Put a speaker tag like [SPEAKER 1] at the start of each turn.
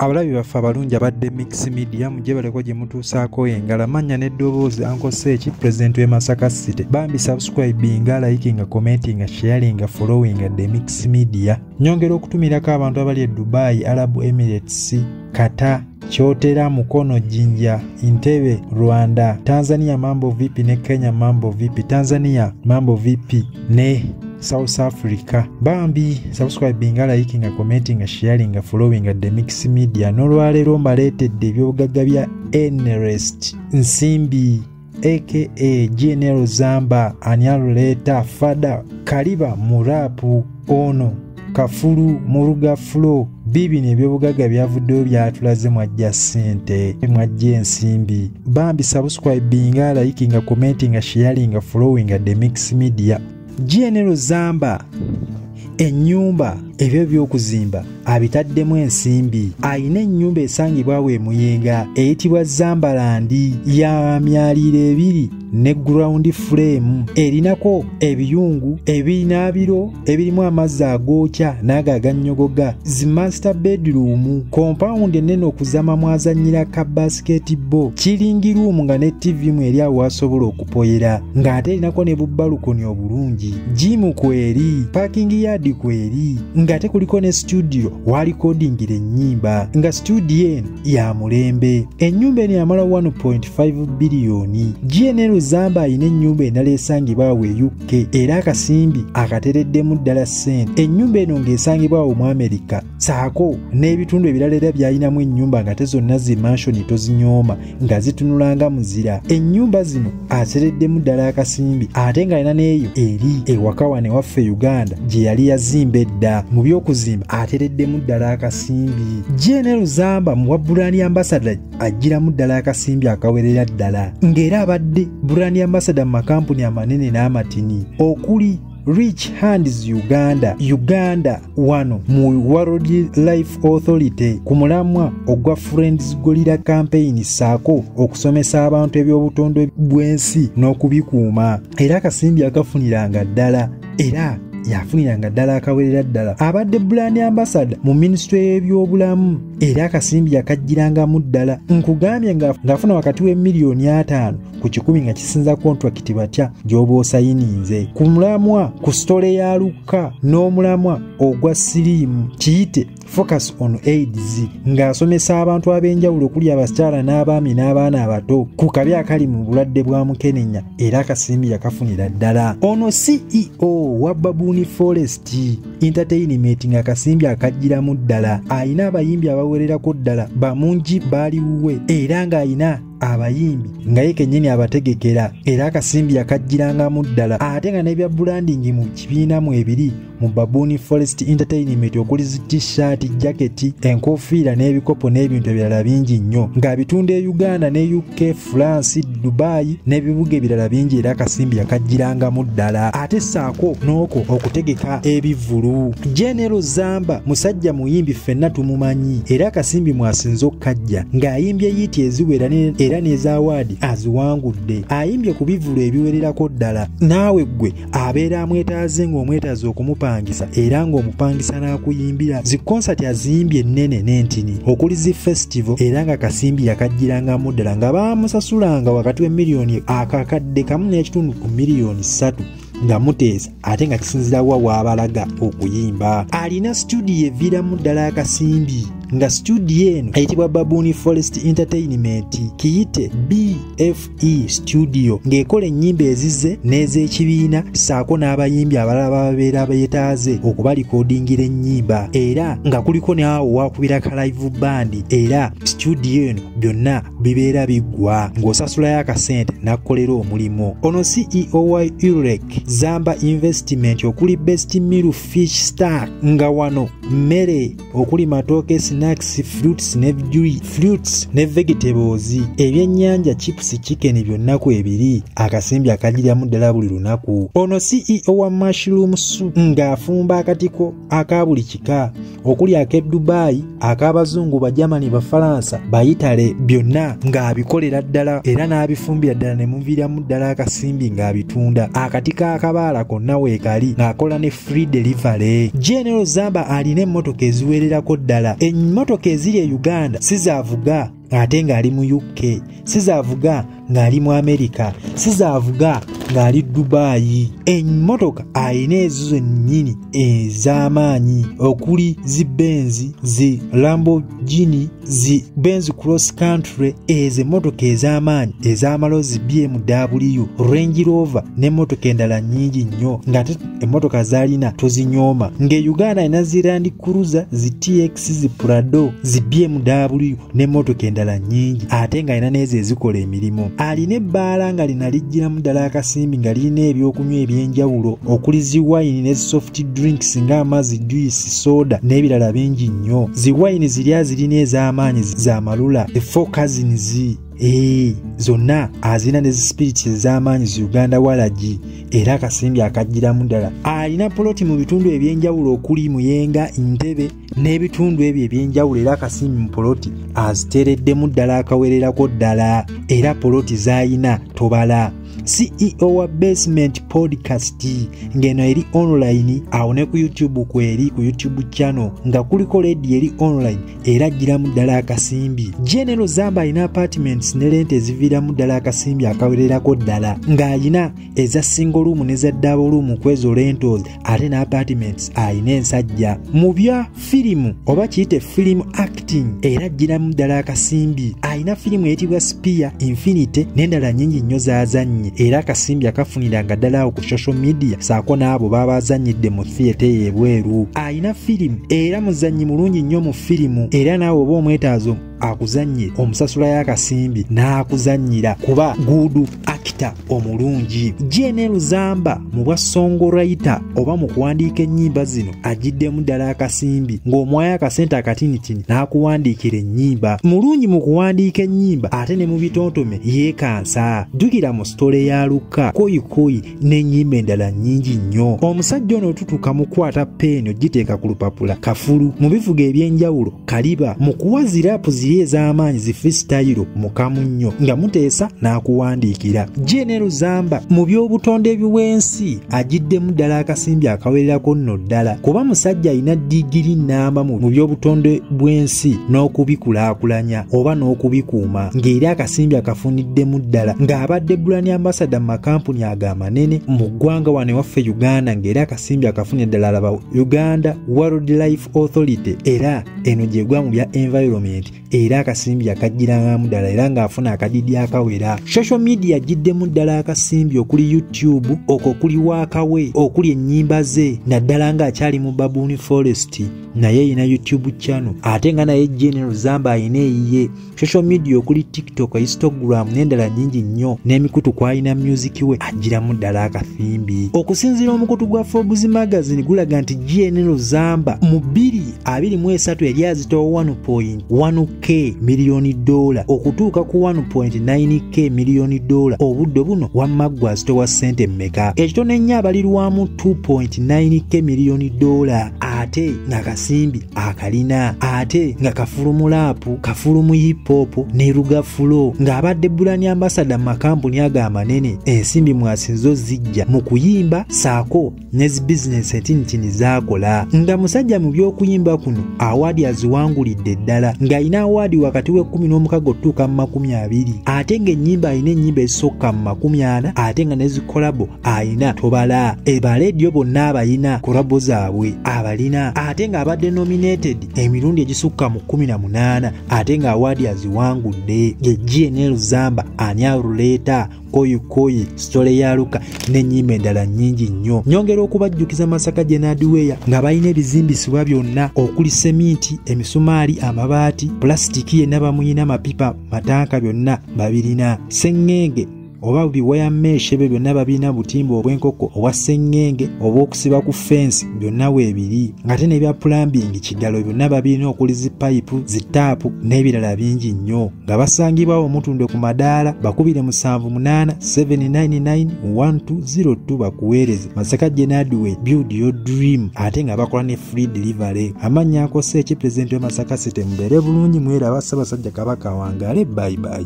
[SPEAKER 1] Abalabi baffe abalungi abadde Mix Media mujje baleko gye mutuusaako engala manya n'eddoboozi Uncle Sechi President w'e Masaka City. Bambi subscribinga, likinga, commentinga, sharinga, followinga The Mix Media. Nyongera okutumirako abantu abali e Dubai, Arab Emirates, Qatar, Kyotera, Mukono, Jinja, Entebbe, Rwanda, Tanzania mambo vipi ne Kenya mambo vipi, Tanzania mambo vipi ne South Africa. Bambi subscribinga, likinga, commentinga, sharinga, followinga The Mix Media. N'olwaleero mbaleetedde ebyobugagga bya Ernest Nsimbi aka General Zamba Anyaluleta Fada Kaliba Murapu ono Kafulu Muruga Flow. Bibi n'ebyobugagga byavuddeyo byatulaze mwajja ssente mwajja ensimbi. Bambi subscribinga, likinga, commentinga, sharinga, followinga The Mix Media. General Zamba ennyumba ebyo by'okuzimba abitaddemu ensimbi. Ayina ennyumba esangibwa e Muyenga eyitibwa Zambalandi ya myaliro 2 ne ground frame erinako ebiyungu ebinaabiro ebirimu amazzi agookya n'ago agannyogoga. Zi master bedroom compound ennene okuzama mwazannyira ka basketball, kiringi room nga ne TV mu eri awo wasobola okupoyera, ng'ate erinako ne bubbalukoni obulungi, gym kweri, parking yard kweri, ng'ate kuliko ne studio walikodingira ennyimba nga studio eno ya mulembe. Ennyumba eno yamala 1.5 biliyoni. General Zamba ayina ennyumba endala esangibwa awo e UK era akasimbi akatereddemu ddala ssente. Ennyumba eno ng'esangibwa awo mu America, saako n'ebitundu ebirala era by'ayinamu ennyumba nga te zonna zi mansion tozinyooma nga zitunulanga muzira. Ennyumba zino atereddemu ddala akasimbi ate ng'alina n'eyo eri ewaka wane waffe Uganda gye yali yazimba edda. Mu by'okuzimba atereddemu ddala akasimbi. General Zamba mu Brand Ambassador ajjiramu ddala akasimbi akawerera ddala, ng'era abadde Brand Ambassador mu makampuni amanene n'amatini okuli Rich Hands Uganda wano mu World Life Authority ku mulamwa ogwa Friends Gorilla Campaign, saako okusomesa abantu ebyobutonde bw'ensi n'okubikuuma. Era akasimbi akafuniranga ddala era yafuniranga ddala akawerera ddala. Abadde Brand Ambassador mu Ministry y'ebyobulamu era akasimbi yakajjirangamu ddala. Nkugambye ng'afuna wakati we miliyoni 5 ku 10 nga kisinza contract batya gy'oba osayininze. Ku mulamwa ku stole ya Luka n'omulamwa ogwa Sirimu kiyite Focus on AIDS ng'asomesa abantu ab'enjawulo okuli abakyala n'abaami n'abaana abato ku kabi akali mu bulwadde bwa mukenenya era akasimbi yakafunira ddala. Ono CEO wa Baboon Forest Entertainment ng'akasimbi akajjiramu ddala. Ayina abayimbi abawererako ddala bamungi baaliwuwe era ng'ayina abayimbi nga ye kennyini abategekera era akasimbi yakajjirangamu ddala. Ate nga n'ebya branding mu kibiina mu ebiri mu Baboon Forest Entertainment okuli zi t-shirt, jacket, enkofiira n'ebikopo n'ebintu ebirala bingi nnyo ng'abitunda e Uganda ne UK, France, Dubai n'ebibuga ebirala bingi era akasimbi yakajjirangamu ddala. Ate saako n'oko okutegeka ebivulu. General Zamba musajja muyimbi ffenna tumumanyi era akasimbi mwasinze okkajja ng'ayimbye yiiti eziwera era n'ezawaadi aziwangudde. Ayimbye ku bivulu ebiwererako ddala. Naawe ggwe abeera amwetaaze ng'omwetaaze okumupangisa era ng'omupangisa n'akuyimbira. Zi concert aziyimbye ennene n'entini okuli zi festival era nga kasimbi yakajjirangamu ddala nga baamusasulanga wakati we miliyoni akakadde kamu n'ekitundu ku miliyoni 3 nga muteesa ate nga kisinzira wa waabalaga okuyimba. Alina studio eviiramu ddala akasimbi nga studio eno eyitibwa Baboon Forest Entertainment kiyite BFE Studio ng'ekola ennyimba ezize n'ez'ekibiina saako n'abayimbi abalala babeera beetaaze okubalikodingira ennyimba era nga kuliko ne awo wakubira ka live band era studio eno byonna bibeera biggwa ng'osasulayo akasente n'akkolera omulimu. Ono CEO wa Urek Zamba Investment okuli Best Meal Fish Star nga wano mmere okuli matooke, snacks, fruits ne vegetables, ebyennyanja, chips, chicken byonna ku ebiri akasimbi akajjiramu ddala buli lunaku. Ono CEO wa Mushroom Soup ng'afumba akatiko aka buli kika okuli ak'e Dubai, ak'abazungu, Bajamani, Bafalansa, Bayitale byonna ng'abikolera ddala era n'abifumbira ddala ne muviiramu ddala akasimbi ng'abitunda. Akatika akabaala konna weekali ng'akola ne free delivery. General Zamba alina emmotoka eziwererako ddala. emmotoka eziri e Uganda sizaavuga ate ng'ali mu UK, sizaavuga ng'ali mu Amerika, sizaavuga ng'ali Dubai. Emmotoka ayina ezo zennyini ez'amaanyi okuli zi Benz, zi Lamborghini, zi Benz Cross Country, ezo emmotoka ez'amaanyi ez'amalozi BMW, Range Rover n'emmotoka endala nnyingi nnyo ng'ate emmotoka z'alina tozinyooma. Ng'e-Uganda alina zi Land Cruiser, zi TX, zi Prado, zi BMW n'emmotoka endala nnyingi ate ng'alina n'ezo ezikola emirimu. Alina ebbaala nga lina lijjiramu ddala akasimbi nga lirina ebyokunywa eby'enjawulo okuli zi wine ne soft drinks ng'amazzi, juice, soda n'ebirala bingi nnyo. Zi wine ziri azirina ez'amaanyi za Malula, the Four Cousins, zonna azina ne spirits ez'amaanyi zi Uganda Walagi era akasimbi akajjiramu ddala. Alina poloti mu bitundu ebyenjawulo okuli Muyenga, Ntebe n'ebitundu ebyo ebyenjawulo era akasimbi mu poloti aziteereddemu ddala akawererako ddala era poloti z'ayina tobala. CEO wa Basement Podcast ngeno eri online awo ne ku YouTube kweri ku YouTube channel nga kuliko radio eri online era jiramu ddala akasimbi. General Zamba ina apartments ne rent eziviramu ddala akasimbi akawererako ddala ng'ayina eza single room ne za double room kwezo rentals ate na apartments ayina ensajja. Mu bya filimu oba kiyite film acting era jiramu ddala akasimbi. Ayina filimu eyitibwa Spear, Infinity n'endala nnyingi nnyo z'azannye era akasimbi akafuniranga ddala ku social media saako n'abo baba azannyidde mu theatre y'ebweru. Ayina filimu era muzannyi mulungi nnyo mu filimu era naawe oba omwetaazo akuzannye omusasula y'akasimbi n'akuzannyira kuba gudu actor omulungi. General Zamba mu bwa songwriter oba mu kuwandiika ennyimba zino agiddemu ddala akasimbi ng'omwayo akasente akatinitini n'akuwandiikira ennyimba. Mulungi mu kuwandiika ennyimba ate ne mu bitontome yeekansa. Ddukira mu sitole ya Luka, Koyikoyi n'ennyimba endala nnyingi nnyo. Omusajja ono otutuuka mu kwata peeni ogiteeka ku lupapula kafulu mu bivuga ebyenjawulo kaliba mu kuwa zirapu ziri ez'amaanyi zi freestyle mukamu nnyo nga muteesa n'akuwandiikira. General Zamba mu by'obutonde by'ensi agiddemu ddala akasimbi akawererako nno ddala kuba musajja alina digiri nnamba mu by'obutonde bw'ensi n'okubikulaakulanya oba n'okubikuuma ng'era akasimbi akafuniddemu ddala ng'abadde brand ambassador mu makampuni agamanene mu ggwanga wano waffe Uganda ng'era akasimbi akafunye ddala alaba Uganda Wildlife Authority era eno gye gwa mu bya environment era akasimbi akajjirangamu ddala era ng'afuna akadidi akawera. Social media agiddemu ddala akasimbi okuli YouTube, okwo kuli Waakawe, okuli ennyimba ze naddala ng'akyali mu Baboon Forest naye yina YouTube channel ate nga naye General Zamba ayina eyiye. Social media okuli TikTok, Instagram n'endala nnyingi nnyo n'emikutu kwayina music we agiramu ddala akasimbi. Okusinziira omukutu gwa Forbes magazine gulaga nti General Zamba mu 2023 yali azitowa 1.1k miliyoni $, okutuuka ku 1.9k miliyoni $. Obudde buno wamma gwa azitowa ssente mmeka? Ekitone nnyo abalirwamu 2.9k miliyoni $, ate nga kasimbi akalina ate nga kafulumu laapu, kafulumu hip hop ne ruga flow ng'abadde brand ambassador mu makampuni agamanene. Ensimbi mwasinzo zijja mu kuyimba saako ne business etinitini zaakola nga musajja mu by'okuyimba kuno awadi aziwangulidde ddala ng'ayina awadi wakati we 11 okutuuka mu 20 ate ng'ennyimba ayina ennyimba ezisooka mu 40 ate nga ne zikolabo ayina tobala ebaleediyo bonna abayina kolabo zaabwe abalina ate ng'abadde nominated emirundi egisukka mu 18 ate nga awadi aziwangudde. Ye General Zamba anyaluleta Koyikoyi, Story ya Luka n'ennyimba endala nnyingi nnyo. Nyongera okubajjukiza Masaka Genadweya nga balina ebizimbisibwa byonna okuli seminti, emisumaali, amabaati, plasitiki yenna bamuyina, mapipa, matanka byonna babirina. Sengenge oba biwaya mesh ebyo byonna babirina, butimba obw'enkoko obwa sengenge obw'okusiba ku fence byonna weebiri ng'ate n'ebya plumbing kigalo byonna babirina okuli zipayipu, zitaapu n'ebirala bingi nnyo nga basangibwawo omutundwe ku madaala. Bakubire 78 799 1202 bakuweereze. Masaka Genadwe, build your dream. Ate nga bakola ne free delivery. Amannya akose President wa Masaka City. Mbeere bulungi mwera abasabasajja Kabaka wangale. Bye bye.